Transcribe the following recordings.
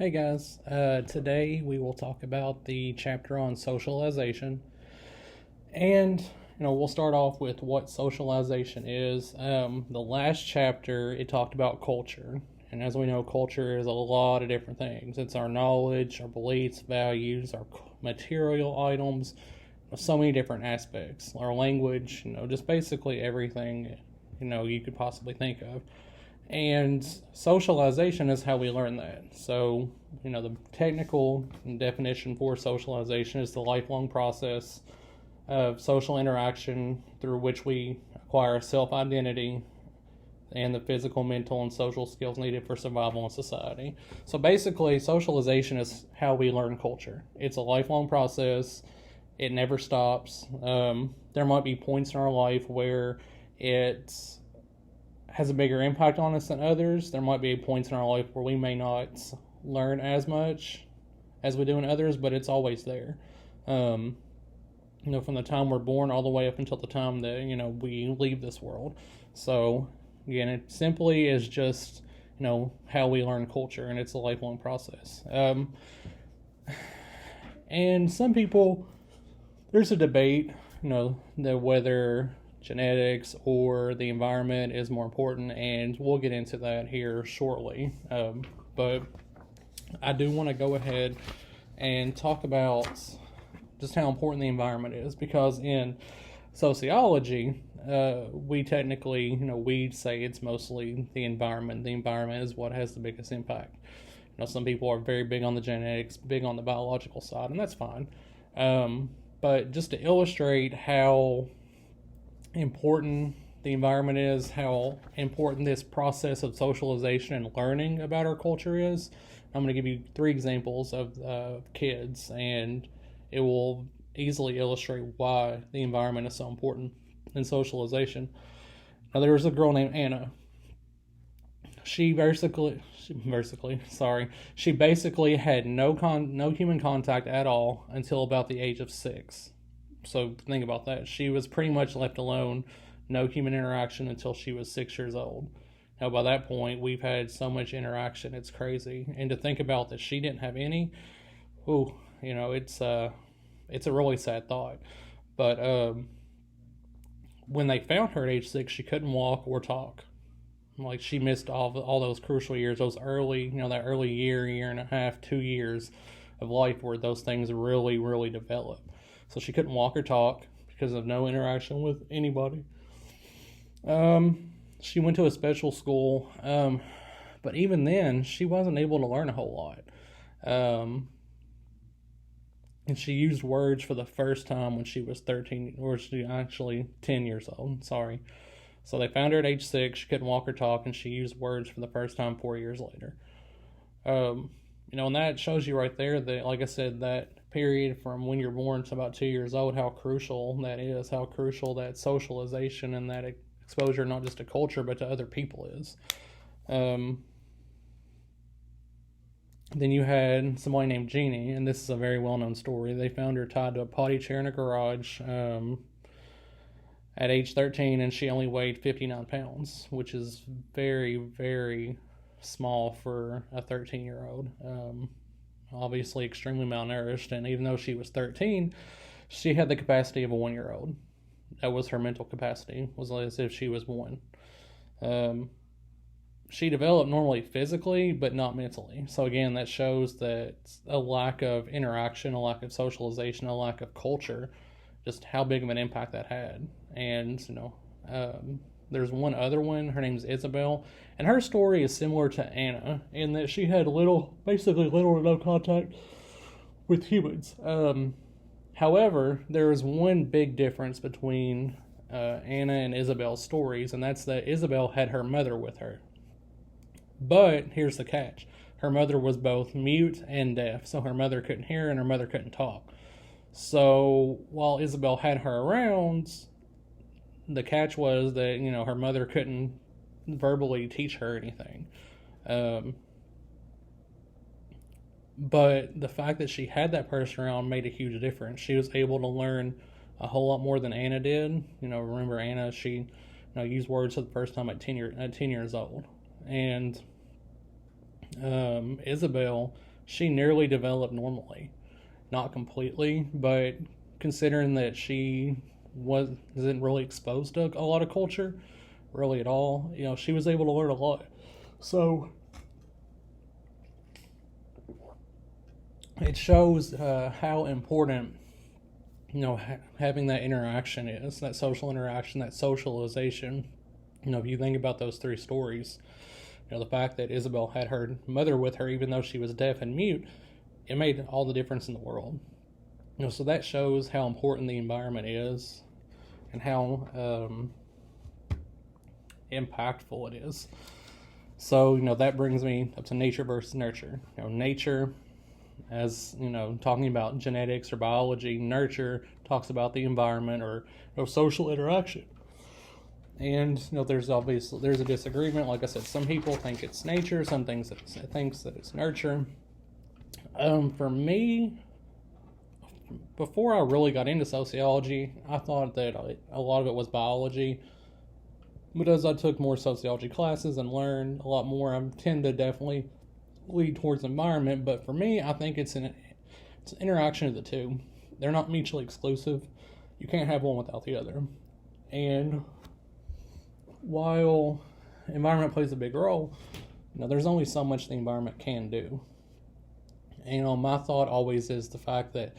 Hey guys, today we will talk about the chapter on socialization. And, we'll start off with what socialization is. The last chapter, it talked about culture. And as we know, culture is a lot of different things. It's our knowledge, our beliefs, values, our material items, so many different aspects. Our language, just basically everything, you could possibly think of. And socialization is how we learn that. So, the technical definition for socialization is the lifelong process of social interaction through which we acquire self identity and the physical, mental, and social skills needed for survival in society. So, basically, socialization is how we learn culture. It's a lifelong process, it never stops. There might be points in our life where it's has a bigger impact on us than others. There might be points in our life where we may not learn as much as we do in others, but it's always there. From the time we're born all the way up until the time that, we leave this world. So, again, it simply is just, how we learn culture, and it's a lifelong process. And some people, there's a debate, that whether genetics or the environment is more important, and we'll get into that here shortly. But I do want to go ahead and talk about just how important the environment is, because in sociology, we technically, we say it's mostly the environment. The environment is what has the biggest impact. Some people are very big on the genetics, big on the biological side, and that's fine. But just to illustrate how important the environment is, how important this process of socialization and learning about our culture is, I'm going to give you 3 examples of kids, and it will easily illustrate why the environment is so important in socialization. Now, there was a girl named Anna. She basically had no human contact at all until about the age of 6. So think about that. She was pretty much left alone, no human interaction until she was 6 years old. Now, by that point, we've had so much interaction, it's crazy. And to think about that she didn't have any, it's a really sad thought. But when they found her at age 6, she couldn't walk or talk. Like, she missed all those crucial years, those early, that early year and a half, 2 years of life where those things really, really develop. So she couldn't walk or talk because of no interaction with anybody. She went to a special school, but even then, she wasn't able to learn a whole lot. And she used words for the first time when she was 13, or she actually 10 years old, sorry. So they found her at age 6, she couldn't walk or talk, and she used words for the first time 4 years later. And that shows you right there that, like I said, that period from when you're born to about 2 years old, how crucial that is, how crucial that socialization and that exposure not just to culture but to other people is. Then you had somebody named Jeannie, and this is a very well-known story. They found her tied to a potty chair in a garage at age 13, and she only weighed 59 pounds, which is very, very small for a 13-year-old. Obviously extremely malnourished, and even though she was 13, she had the capacity of a 1-year-old. That was her mental capacity, was as if she was 1. She developed normally physically, but not mentally. So again, that shows that a lack of interaction, a lack of socialization, a lack of culture, just how big of an impact that had. And, there's one other one, her name's Isabel, and her story is similar to Anna in that she had little or no contact with humans. However, there is one big difference between Anna and Isabel's stories, and that's that Isabel had her mother with her. But here's the catch. Her mother was both mute and deaf, so her mother couldn't hear and her mother couldn't talk. So while Isabel had her around, the catch was that, her mother couldn't verbally teach her anything. But the fact that she had that person around made a huge difference. She was able to learn a whole lot more than Anna did. Remember Anna, she used words for the first time at 10 years old. And Isabel she nearly developed normally. Not completely, but considering that she wasn't really exposed to a lot of culture, really at all, she was able to learn a lot. So it shows how important having that interaction is, that social interaction, that socialization. If you think about those three stories, the fact that Isabel had her mother with her, even though she was deaf and mute, it made all the difference in the world. So that shows how important the environment is and how impactful it is. So, that brings me up to nature versus nurture. Nature, as, talking about genetics or biology, nurture talks about the environment or social interaction. And, there's a disagreement. Like I said, some people think it's nature, some things thinks that it's nurture. For me, before I really got into sociology, I thought that a lot of it was biology. But as I took more sociology classes and learned a lot more, I tend to definitely lead towards environment. But for me, I think it's an interaction of the two. They're not mutually exclusive. You can't have one without the other. And while environment plays a big role, there's only so much the environment can do. And my thought always is the fact that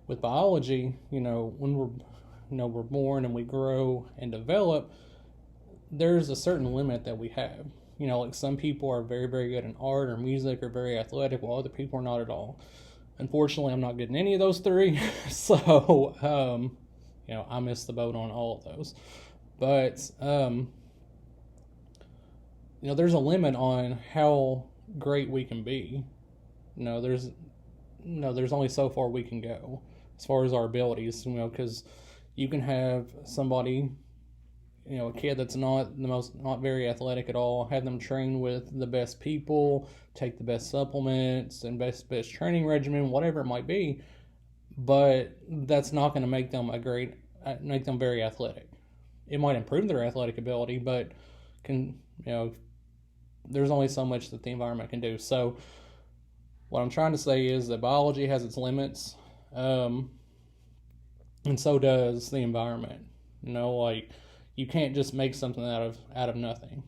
with biology, when we're born and we grow and develop, there's a certain limit that we have. Like some people are very, very good in art or music or very athletic, while other people are not at all. Unfortunately, I'm not good in any of those three, so I missed the boat on all of those. But there's a limit on how great we can be. There's only so far we can go as far as our abilities. Because you can have somebody, a kid that's not very athletic at all, have them train with the best people, take the best supplements and best training regimen, whatever it might be, but that's not going to make them very athletic. It might improve their athletic ability, but there's only so much that the environment can do. So what I'm trying to say is that biology has its limits, and so does the environment. Like you can't just make something out of nothing.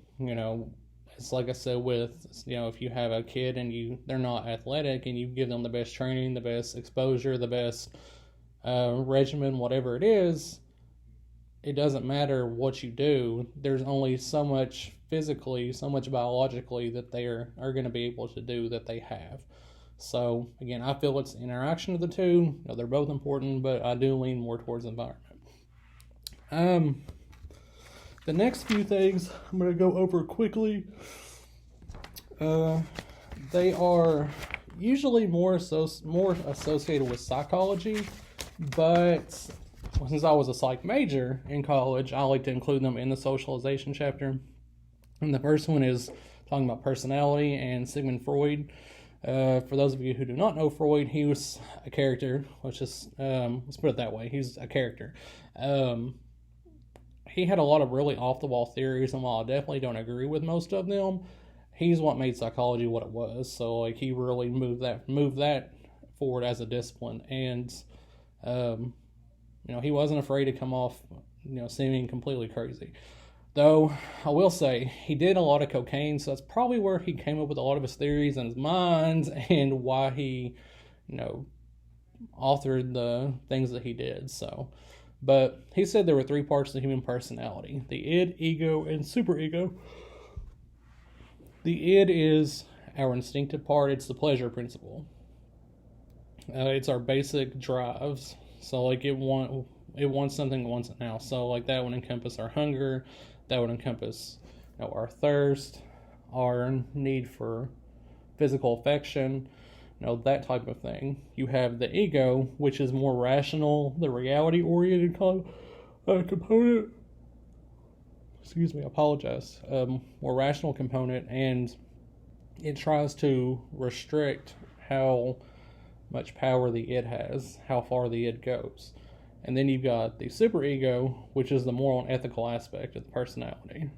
It's like I said with if you have a kid and they're not athletic and you give them the best training, the best exposure, the best regimen, whatever it is, it doesn't matter what you do. There's only so much physically, so much biologically that they are going to be able to do that they have. So again, I feel it's the interaction of the two. They're both important, but I do lean more towards environment. The next few things I'm going to go over quickly. They are usually more associated with psychology, but since I was a psych major in college, I like to include them in the socialization chapter. And the first one is talking about personality and Sigmund Freud. For those of you who do not know Freud, he was a character. Let's put it that way. He's a character. He had a lot of really off-the-wall theories, and while I definitely don't agree with most of them, he's what made psychology what it was. So, he really moved that forward as a discipline, and he wasn't afraid to come off, seeming completely crazy. Though, I will say, he did a lot of cocaine, so that's probably where he came up with a lot of his theories and his minds, and why he, authored the things that he did, so... But he said there were three parts of the human personality: the id, ego, and superego. The id is our instinctive part. It's the pleasure principle. It's our basic drives. So it wants something, it wants it now. So that would encompass our hunger. That would encompass our thirst, our need for physical affection, that type of thing. You have the ego, which is more rational, the reality-oriented component. Excuse me, I apologize. More rational component, and it tries to restrict how much power the id has, how far the id goes. And then you've got the superego, which is the moral and ethical aspect of the personality.